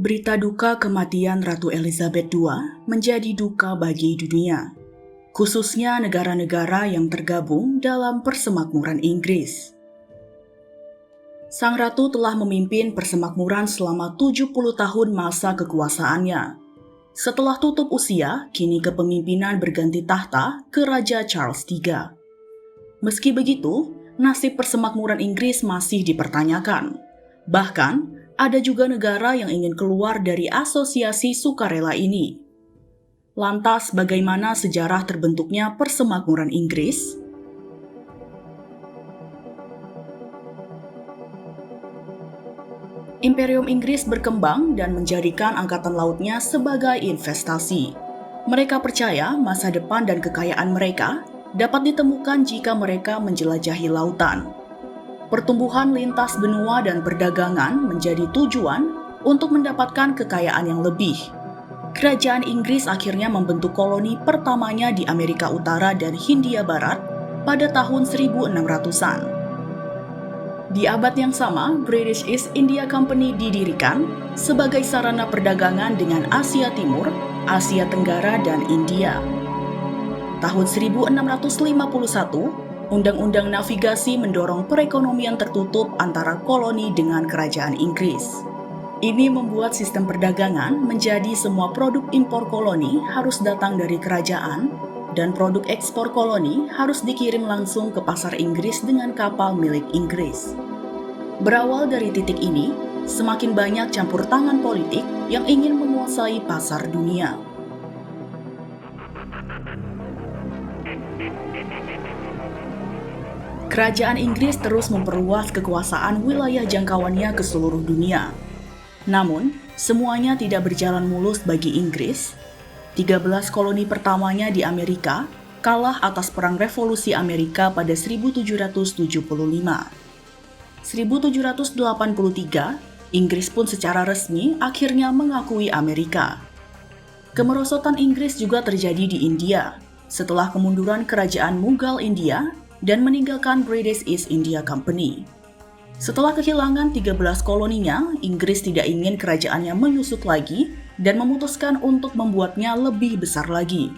Berita duka kematian Ratu Elizabeth II menjadi duka bagi dunia, khususnya negara-negara yang tergabung dalam Persemakmuran Inggris. Sang Ratu telah memimpin Persemakmuran selama 70 tahun masa kekuasaannya. Setelah tutup usia, kini kepemimpinan berganti tahta ke Raja Charles III. Meski begitu, nasib Persemakmuran Inggris masih dipertanyakan. Bahkan, ada juga negara yang ingin keluar dari asosiasi sukarela ini. Lantas, bagaimana sejarah terbentuknya Persemakmuran Inggris? Imperium Inggris berkembang dan menjadikan angkatan lautnya sebagai investasi. Mereka percaya masa depan dan kekayaan mereka dapat ditemukan jika mereka menjelajahi lautan. Pertumbuhan lintas benua dan perdagangan menjadi tujuan untuk mendapatkan kekayaan yang lebih. Kerajaan Inggris akhirnya membentuk koloni pertamanya di Amerika Utara dan Hindia Barat pada tahun 1600-an. Di abad yang sama, British East India Company didirikan sebagai sarana perdagangan dengan Asia Timur, Asia Tenggara, dan India. Tahun 1651, Undang-Undang Navigasi mendorong perekonomian tertutup antara koloni dengan kerajaan Inggris. Ini membuat sistem perdagangan menjadi semua produk impor koloni harus datang dari kerajaan, dan produk ekspor koloni harus dikirim langsung ke pasar Inggris dengan kapal milik Inggris. Berawal dari titik ini, semakin banyak campur tangan politik yang ingin menguasai pasar dunia. Kerajaan Inggris terus memperluas kekuasaan wilayah jangkauannya ke seluruh dunia. Namun, semuanya tidak berjalan mulus bagi Inggris. 13 koloni pertamanya di Amerika kalah atas Perang Revolusi Amerika pada 1775. 1783, Inggris pun secara resmi akhirnya mengakui Amerika. Kemerosotan Inggris juga terjadi di India setelah kemunduran kerajaan Mughal India dan meninggalkan British East India Company. Setelah kehilangan 13 koloninya, Inggris tidak ingin kerajaannya menyusut lagi dan memutuskan untuk membuatnya lebih besar lagi.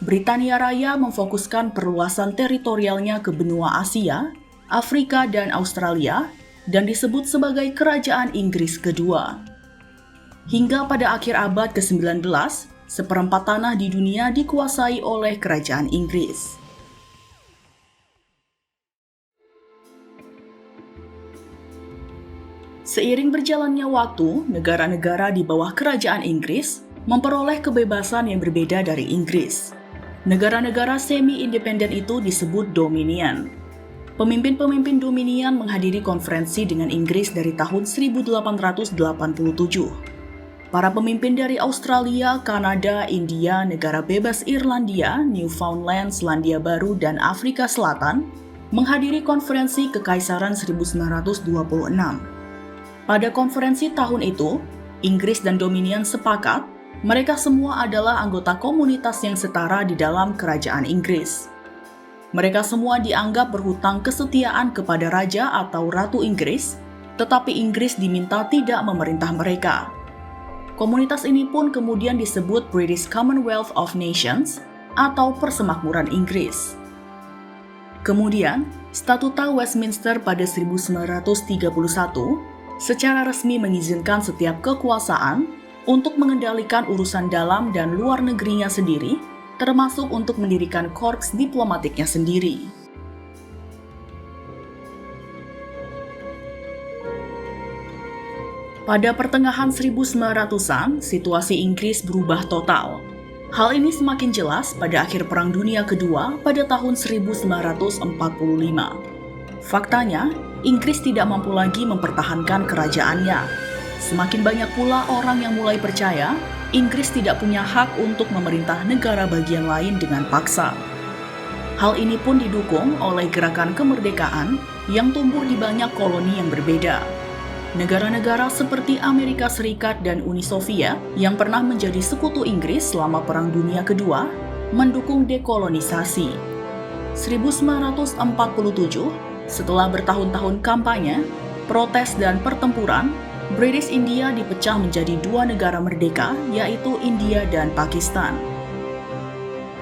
Britania Raya memfokuskan perluasan teritorialnya ke benua Asia, Afrika, dan Australia, dan disebut sebagai Kerajaan Inggris Kedua. Hingga pada akhir abad ke-19, seperempat tanah di dunia dikuasai oleh Kerajaan Inggris. Seiring berjalannya waktu, negara-negara di bawah Kerajaan Inggris memperoleh kebebasan yang berbeda dari Inggris. Negara-negara semi-independen itu disebut Dominion. Pemimpin-pemimpin Dominion menghadiri konferensi dengan Inggris dari tahun 1887. Para pemimpin dari Australia, Kanada, India, negara bebas Irlandia, Newfoundland, Selandia Baru, dan Afrika Selatan menghadiri konferensi Kekaisaran 1926. Pada konferensi tahun itu, Inggris dan Dominion sepakat mereka semua adalah anggota komunitas yang setara di dalam kerajaan Inggris. Mereka semua dianggap berhutang kesetiaan kepada Raja atau Ratu Inggris, tetapi Inggris diminta tidak memerintah mereka. Komunitas ini pun kemudian disebut British Commonwealth of Nations atau Persemakmuran Inggris. Kemudian, Statuta Westminster pada 1931 secara resmi mengizinkan setiap kekuasaan untuk mengendalikan urusan dalam dan luar negerinya sendiri, termasuk untuk mendirikan korps diplomatiknya sendiri. Pada pertengahan 1900-an, situasi Inggris berubah total. Hal ini semakin jelas pada akhir Perang Dunia Kedua pada tahun 1945. Faktanya, Inggris tidak mampu lagi mempertahankan kerajaannya. Semakin banyak pula orang yang mulai percaya Inggris tidak punya hak untuk memerintah negara bagian lain dengan paksa. Hal ini pun didukung oleh gerakan kemerdekaan yang tumbuh di banyak koloni yang berbeda. Negara-negara seperti Amerika Serikat dan Uni Soviet yang pernah menjadi sekutu Inggris selama Perang Dunia Kedua mendukung dekolonisasi. 1947, setelah bertahun-tahun kampanye, protes dan pertempuran, British India dipecah menjadi dua negara merdeka, yaitu India dan Pakistan.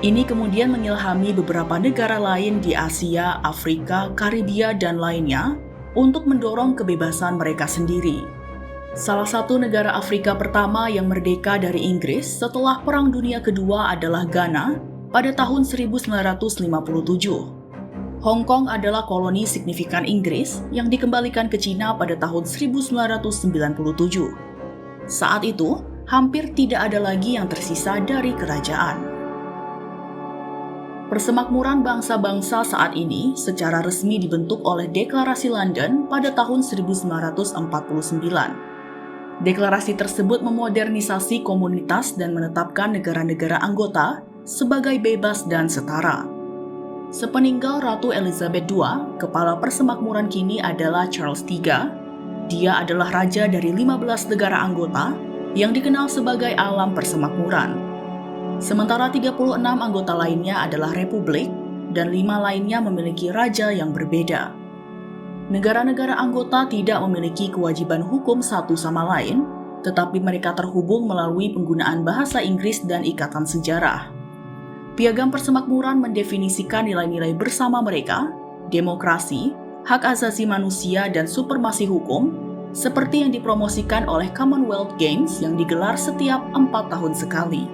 Ini kemudian mengilhami beberapa negara lain di Asia, Afrika, Karibia, dan lainnya untuk mendorong kebebasan mereka sendiri. Salah satu negara Afrika pertama yang merdeka dari Inggris setelah Perang Dunia Kedua adalah Ghana pada tahun 1957. Hong Kong adalah koloni signifikan Inggris yang dikembalikan ke Cina pada tahun 1997. Saat itu, hampir tidak ada lagi yang tersisa dari kerajaan. Persemakmuran bangsa-bangsa saat ini secara resmi dibentuk oleh Deklarasi London pada tahun 1949. Deklarasi tersebut memodernisasi komunitas dan menetapkan negara-negara anggota sebagai bebas dan setara. Sepeninggal Ratu Elizabeth II, kepala persemakmuran kini adalah Charles III. Dia adalah raja dari 15 negara anggota yang dikenal sebagai alam persemakmuran. Sementara 36 anggota lainnya adalah republik dan 5 lainnya memiliki raja yang berbeda. Negara-negara anggota tidak memiliki kewajiban hukum satu sama lain, tetapi mereka terhubung melalui penggunaan bahasa Inggris dan ikatan sejarah. Piagam Persemakmuran mendefinisikan nilai-nilai bersama mereka, demokrasi, hak asasi manusia, dan supremasi hukum, seperti yang dipromosikan oleh Commonwealth Games yang digelar setiap 4 tahun sekali.